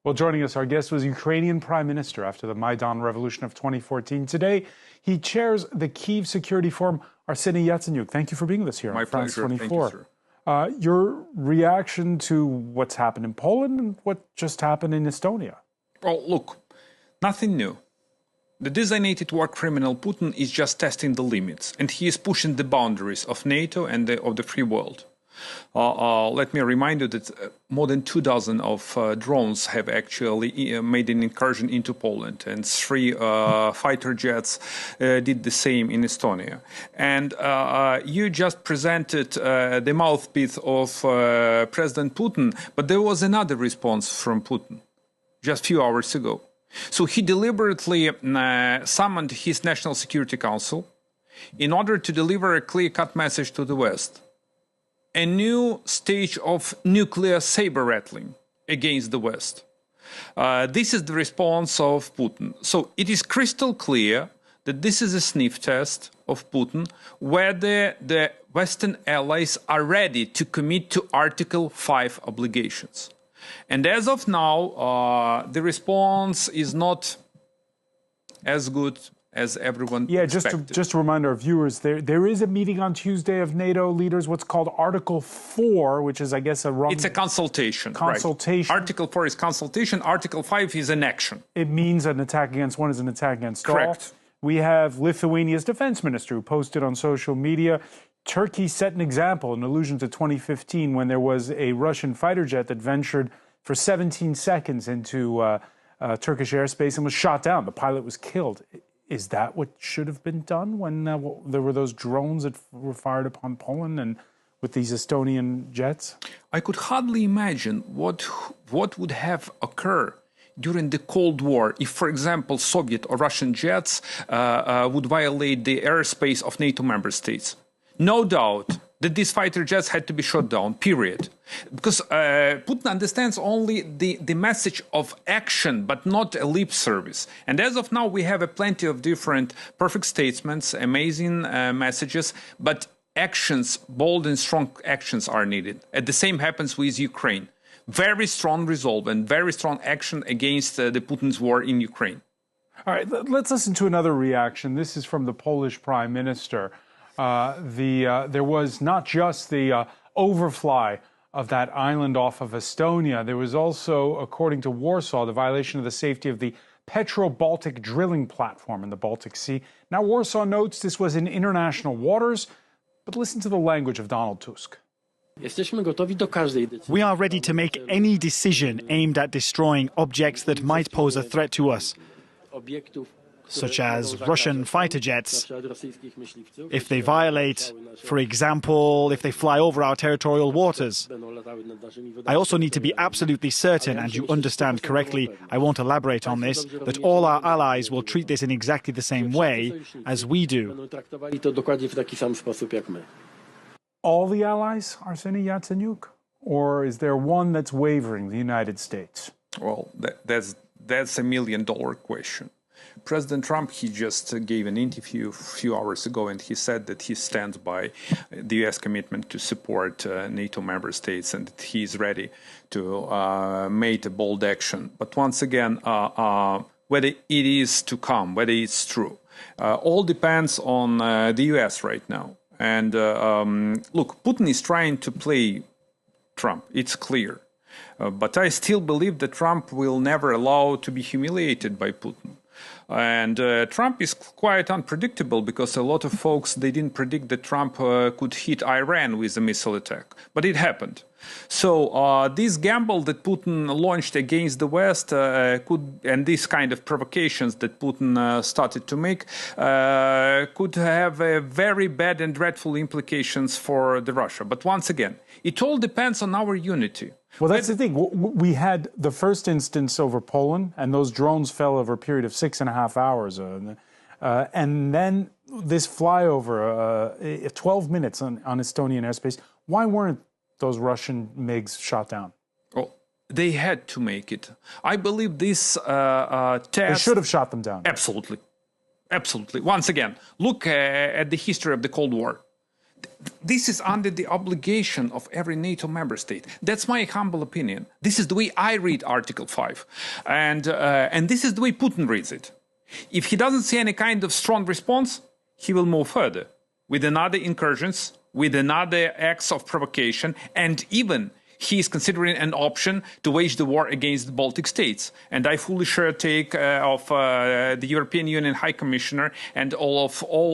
Well, joining us, our guest was Ukrainian Prime Minister after the Maidan Revolution of 2014. Today, he chairs the Kyiv Security Forum, Arseniy Yatsenyuk. Thank you for being with us here on France 24. Thank you, sir. Your reaction to what's happened in Poland and what just happened in Estonia? Well, look, nothing new. The designated war criminal Putin is just testing the limits, and he is pushing the boundaries of NATO and of the free world. Let me remind you that more than 24 of drones have actually made an incursion into Poland, and 3 fighter jets did the same in Estonia. And you just presented the mouthpiece of President Putin, but there was another response from Putin just a few hours ago. So he deliberately summoned his National Security Council in order to deliver a clear-cut message to the West. A new stage of nuclear saber-rattling against the West. This is the response of Putin. So it is crystal clear that this is a sniff test of Putin, whether the Western allies are ready to commit to Article 5 obligations. And as of now, the response is not as good as everyone expected. Just to remind our viewers, there is a meeting on Tuesday of NATO leaders, what's called Article 4, which is, I guess, It's a consultation. Consultation. Right. Article 4 is consultation. Article 5 is an action. It means an attack against one is an attack against all. Correct. We have Lithuania's defense minister who posted on social media, Turkey set an example, an allusion to 2015, when there was a Russian fighter jet that ventured for 17 seconds into Turkish airspace and was shot down. The pilot was killed. Is that what should have been done when there were those drones that were fired upon Poland and with these Estonian jets? I could hardly imagine what would have occurred during the Cold War if, for example, Soviet or Russian jets would violate the airspace of NATO member states. No doubt that these fighter jets had to be shot down, period. Because Putin understands only the message of action, but not a lip service. And as of now, we have plenty of different perfect statements, amazing messages, but actions, bold and strong actions are needed. And the same happens with Ukraine. Very strong resolve and very strong action against the Putin's war in Ukraine. All right, let's listen to another reaction. This is from the Polish Prime Minister. There was not just the overfly of that island off of Estonia. There was also, according to Warsaw, the violation of the safety of the Petro-Baltic drilling platform in the Baltic Sea. Now, Warsaw notes this was in international waters, but listen to the language of Donald Tusk. We are ready to make any decision aimed at destroying objects that might pose a threat to us, such as Russian fighter jets, if they violate, for example, if they fly over our territorial waters. I also need to be absolutely certain, and you understand correctly, I won't elaborate on this, that all our allies will treat this in exactly the same way as we do. All the allies, Arseniy Yatsenyuk? Or is there one that's wavering, the United States? Well, that's a million-dollar question. President Trump, he just gave an interview a few hours ago, and he said that he stands by the U.S. commitment to support NATO member states and that he is ready to make a bold action. But once again, whether it is to come, whether it's true, all depends on the U.S. right now. And look, Putin is trying to play Trump, it's clear. But I still believe that Trump will never allow to be humiliated by Putin. And Trump is quite unpredictable because a lot of folks, they didn't predict that Trump could hit Iran with a missile attack. But it happened. So this gamble that Putin launched against the West and these kind of provocations that Putin started to make could have very bad and dreadful implications for Russia. But once again, it all depends on our unity. Well, that's the thing. We had the first instance over Poland, and those drones fell over a period of 6.5 hours. And then this flyover, 12 minutes on Estonian airspace. Why weren't those Russian MiGs shot down? Well, they had to make it. I believe this test... They should have shot them down. Absolutely. Absolutely. Once again, look at the history of the Cold War. this is under the obligation of every NATO member state. That's my humble opinion. This is the way I read Article 5. And this is the way Putin reads it. If he doesn't see any kind of strong response, he will move further with another incursions, with another acts of provocation, and even he is considering an option to wage the war against the Baltic states. And I fully share take of the European Union High Commissioner and all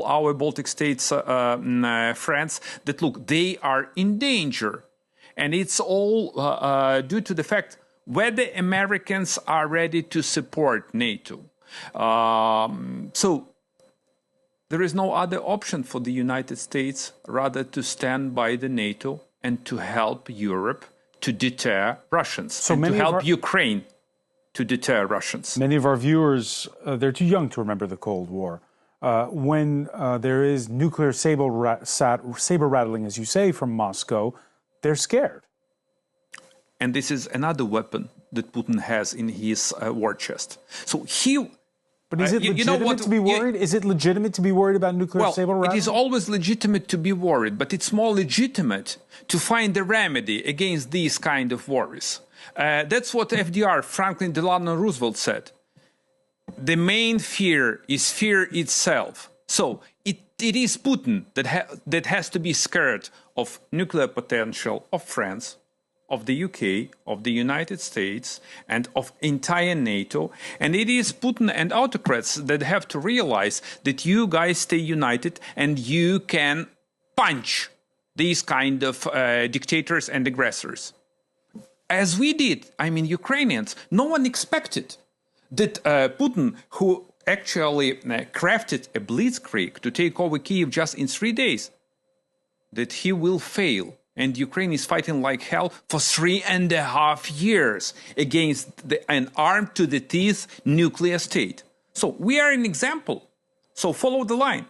our Baltic states friends that, look, they are in danger. And it's all due to the fact whether Americans are ready to support NATO. So there is no other option for the United States rather to stand by the NATO and to help Europe to deter Russians, and to help Ukraine to deter Russians. Many of our viewers, they're too young to remember the Cold War. When there is nuclear saber rattling, as you say, from Moscow, they're scared. And this is another weapon that Putin has in his war chest. So he... But is it legitimate to be worried? Is it legitimate to be worried about nuclear saber rattling? It is always legitimate to be worried, but it's more legitimate to find a remedy against these kind of worries. That's what FDR, Franklin Delano Roosevelt, said. The main fear is fear itself. So it is Putin that has to be scared of nuclear potential of France, of the UK, of the United States, and of entire NATO. And it is Putin and autocrats that have to realize that you guys stay united and you can punch these kind of dictators and aggressors. As we did, I mean, Ukrainians, no one expected that Putin, who actually crafted a blitzkrieg to take over Kyiv just in 3 days, that he will fail. And Ukraine is fighting like hell for 3.5 years against an armed-to-the-teeth nuclear state. So we are an example. So follow the line.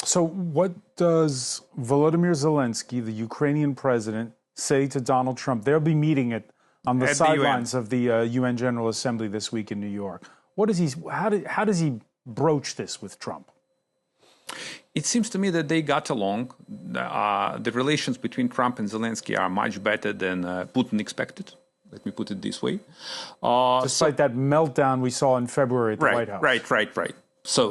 So what does Volodymyr Zelenskyy, the Ukrainian president, say to Donald Trump? They'll be meeting on the sidelines of the UN General Assembly this week in New York. What is how does he broach this with Trump? It seems to me that they got along. The relations between Trump and Zelensky are much better than Putin expected. Let me put it this way. Despite that meltdown we saw in February at the White House. Right. So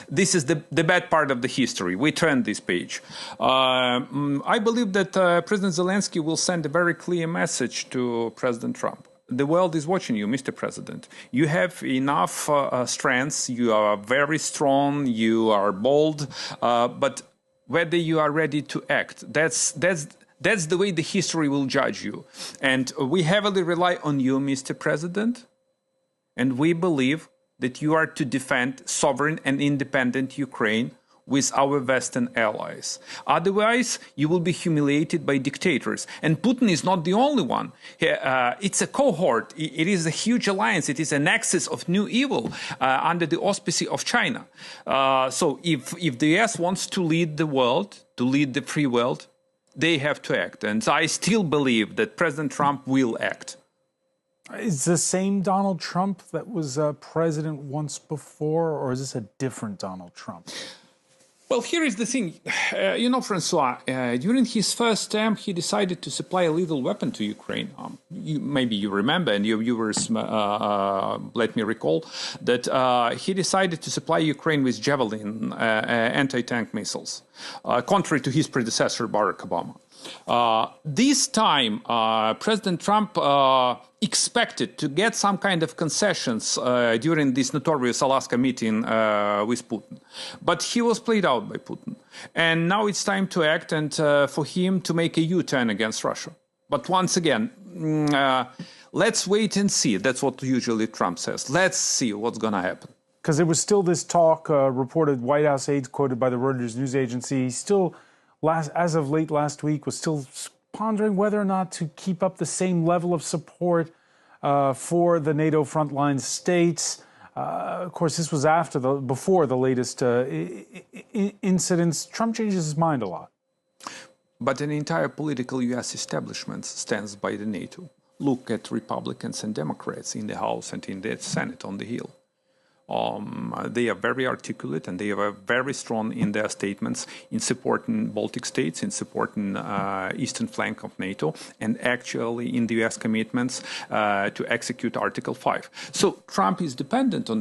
this is the bad part of the history. We turned this page. I believe that President Zelensky will send a very clear message to President Trump. The world is watching you, Mr. President. You have enough strengths. You are very strong. You are bold. But whether you are ready to act, that's the way the history will judge you. And we heavily rely on you, Mr. President. And we believe that you are to defend sovereign and independent Ukraine with our Western allies. Otherwise, you will be humiliated by dictators. And Putin is not the only one. It's a cohort. It is a huge alliance. It is a nexus of new evil under the auspices of China. So if the US wants to lead the world, to lead the free world, they have to act. And I still believe that President Trump will act. Is the same Donald Trump that was president once before, or is this a different Donald Trump? Well, here is the thing. Francois, during his first term, he decided to supply a lethal weapon to Ukraine. Maybe you remember, and your viewers let me recall, that he decided to supply Ukraine with Javelin anti-tank missiles, contrary to his predecessor, Barack Obama. This time, President Trump expected to get some kind of concessions during this notorious Alaska meeting with Putin. But he was played out by Putin. And now it's time to act and for him to make a U-turn against Russia. But once again, let's wait and see. That's what usually Trump says. Let's see what's going to happen. Because there was still this talk, reported White House aides quoted by the Reuters news agency, still, as of late last week, was still pondering whether or not to keep up the same level of support for the NATO frontline states. Of course, this was before the latest incidents. Trump changes his mind a lot. But an entire political U.S. establishment stands by the NATO. Look at Republicans and Democrats in the House and in the Senate on the Hill. They are very articulate and they are very strong in their statements in supporting Baltic states, in supporting eastern flank of NATO, and actually in the US commitments to execute Article 5. So Trump is dependent on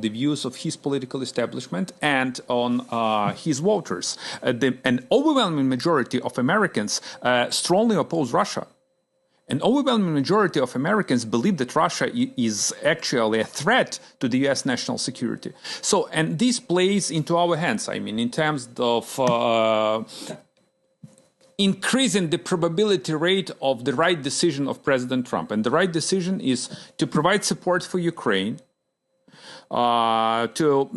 the views of his political establishment and on his voters. An overwhelming majority of Americans strongly oppose Russia. An overwhelming majority of Americans believe that Russia is actually a threat to the US national security. So, and this plays into our hands, I mean, in terms of increasing the probability rate of the right decision of President Trump. And the right decision is to provide support for Ukraine, to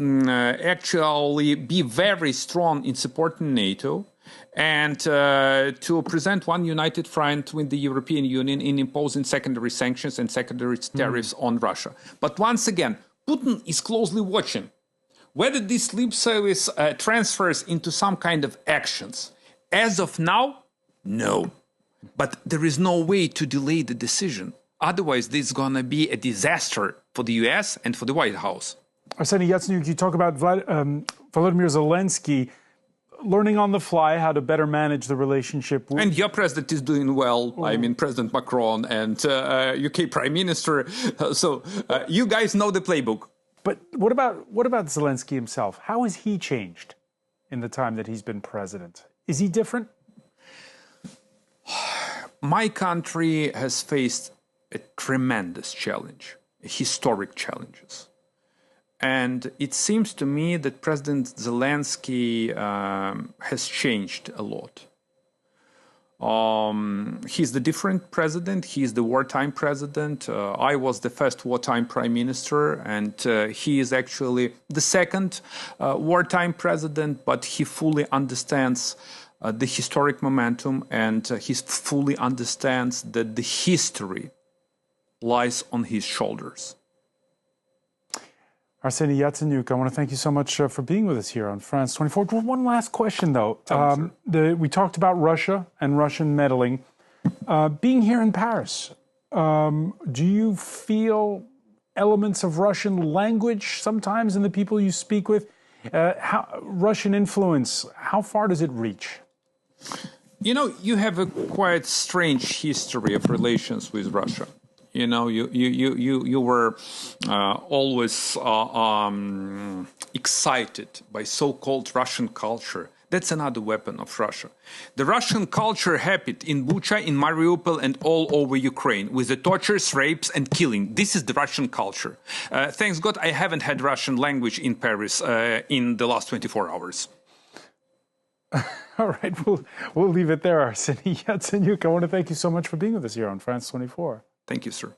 actually be very strong in supporting NATO, and to present one united front with the European Union in imposing secondary sanctions and secondary tariffs on Russia. But once again, Putin is closely watching whether this lip service transfers into some kind of actions. As of now, no. But there is no way to delay the decision. Otherwise, this is going to be a disaster for the US and for the White House. Arseniy Yatsenyuk, you talk about Volodymyr Zelenskyy learning on the fly how to better manage the relationship. And your president is doing well. I mean, President Macron and UK Prime Minister. So you guys know the playbook. But what about Zelenskyy himself? How has he changed in the time that he's been president? Is he different? My country has faced a tremendous challenge, historic challenges. And it seems to me that President Zelenskyy has changed a lot. He's the different president. He's the wartime president. I was the first wartime prime minister, and he is actually the second wartime president, but he fully understands the historic momentum, and he fully understands that the history lies on his shoulders. Arseniy Yatsenyuk, I want to thank you so much for being with us here on France 24. One last question, though. We talked about Russia and Russian meddling. Being here in Paris, do you feel elements of Russian language sometimes in the people you speak with? Russian influence, how far does it reach? You know, you have a quite strange history of relations with Russia. You know, you were always excited by so-called Russian culture. That's another weapon of Russia. The Russian culture happened in Bucha, in Mariupol, and all over Ukraine with the tortures, rapes, and killing. This is the Russian culture. Thanks God, I haven't had Russian language in Paris in the last 24 hours. All right, we'll leave it there, Arseniy Yatsenyuk. I want to thank you so much for being with us here on France 24. Thank you, sir.